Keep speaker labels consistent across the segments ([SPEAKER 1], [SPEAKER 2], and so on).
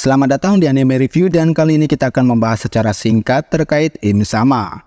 [SPEAKER 1] Selamat datang di Anime Review, dan kali ini kita akan membahas secara singkat terkait Im Sama.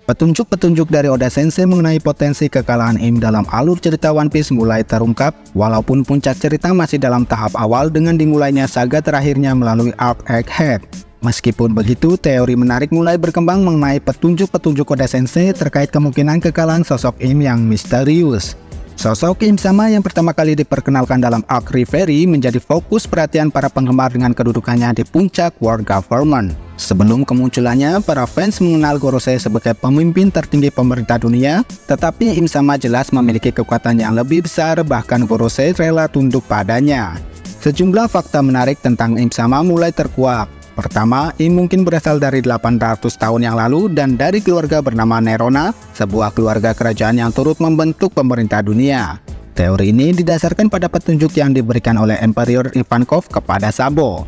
[SPEAKER 1] Petunjuk-petunjuk dari Oda Sensei mengenai potensi kekalahan Im dalam alur cerita One Piece mulai terungkap, walaupun puncak cerita masih dalam tahap awal dengan dimulainya saga terakhirnya melalui arc Egghead. Meskipun begitu, teori menarik mulai berkembang mengenai petunjuk-petunjuk Oda Sensei terkait kemungkinan kekalahan sosok Im yang misterius. Sosok Im Sama yang pertama kali diperkenalkan dalam arc Reverie menjadi fokus perhatian para penggemar dengan kedudukannya di puncak World Government. Sebelum kemunculannya, para fans mengenal Gorosei sebagai pemimpin tertinggi pemerintah dunia, tetapi Im Sama jelas memiliki kekuatan yang lebih besar, bahkan Gorosei rela tunduk padanya. Sejumlah fakta menarik tentang Im Sama mulai terkuak. Pertama, Im mungkin berasal dari 800 tahun yang lalu dan dari keluarga bernama Nerona, sebuah keluarga kerajaan yang turut membentuk pemerintah dunia. Teori ini didasarkan pada petunjuk yang diberikan oleh Emperor Ivankov kepada Sabo.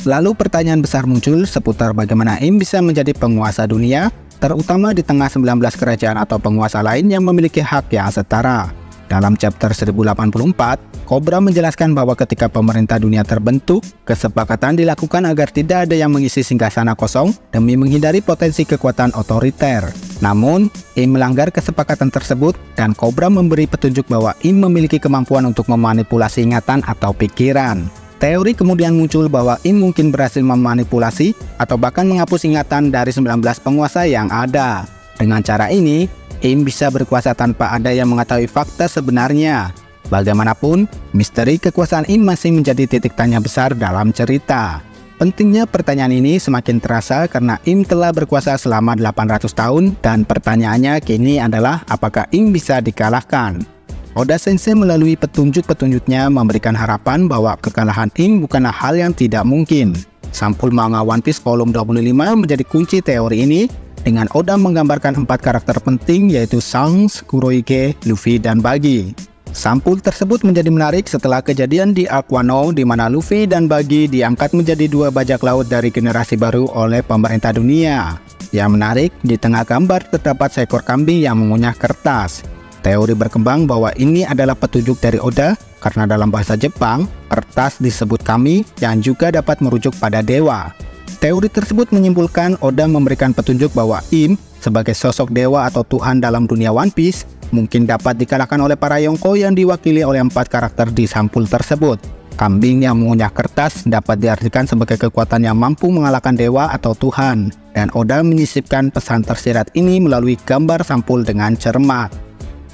[SPEAKER 1] Lalu pertanyaan besar muncul seputar bagaimana Im bisa menjadi penguasa dunia, terutama di tengah 19 kerajaan atau penguasa lain yang memiliki hak yang setara. Dalam chapter 1084, Cobra menjelaskan bahwa ketika pemerintah dunia terbentuk, kesepakatan dilakukan agar tidak ada yang mengisi singgasana kosong demi menghindari potensi kekuatan otoriter. Namun, Im melanggar kesepakatan tersebut dan Cobra memberi petunjuk bahwa Im memiliki kemampuan untuk memanipulasi ingatan atau pikiran. Teori kemudian muncul bahwa Im mungkin berhasil memanipulasi atau bahkan menghapus ingatan dari 19 penguasa yang ada. Dengan cara ini, Im bisa berkuasa tanpa ada yang mengetahui fakta sebenarnya. Bagaimanapun, misteri kekuasaan Im masih menjadi titik tanya besar dalam cerita. Pentingnya pertanyaan ini semakin terasa karena Im telah berkuasa selama 800 tahun dan pertanyaannya kini adalah apakah Im bisa dikalahkan. Oda Sensei melalui petunjuk-petunjuknya memberikan harapan bahwa kekalahan Im bukanlah hal yang tidak mungkin. Sampul manga One Piece volume 25 menjadi kunci teori ini, dengan Oda menggambarkan 4 karakter penting yaitu Shanks, Kurohige, Luffy, dan Buggy. Sampul tersebut menjadi menarik setelah kejadian di Arc Wano di mana Luffy dan Buggy diangkat menjadi 2 bajak laut dari generasi baru oleh pemerintah dunia. Yang menarik, di tengah gambar terdapat seekor kambing yang mengunyah kertas. Teori berkembang bahwa ini adalah petunjuk dari Oda karena dalam bahasa Jepang, kertas disebut kami yang juga dapat merujuk pada dewa. Teori tersebut menyimpulkan Oda memberikan petunjuk bahwa Im sebagai sosok dewa atau Tuhan dalam dunia One Piece mungkin dapat dikalahkan oleh para Yonko yang diwakili oleh 4 karakter di sampul tersebut. Kambing yang mengunyah kertas dapat diartikan sebagai kekuatan yang mampu mengalahkan dewa atau Tuhan, dan Oda menyisipkan pesan tersirat ini melalui gambar sampul dengan cermat.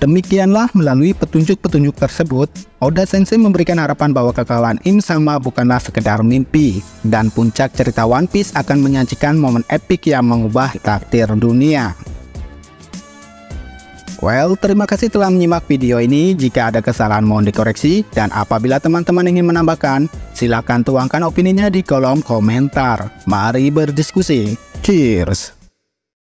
[SPEAKER 1] Demikianlah, melalui petunjuk-petunjuk tersebut, Oda Sensei memberikan harapan bahwa kekalahan Im Sama bukanlah sekedar mimpi, dan puncak cerita One Piece akan menyajikan momen epik yang mengubah takdir dunia. Well, terima kasih telah menyimak video ini. Jika ada kesalahan mohon dikoreksi, dan apabila teman-teman ingin menambahkan, silakan tuangkan opininya di kolom komentar. Mari berdiskusi. Cheers!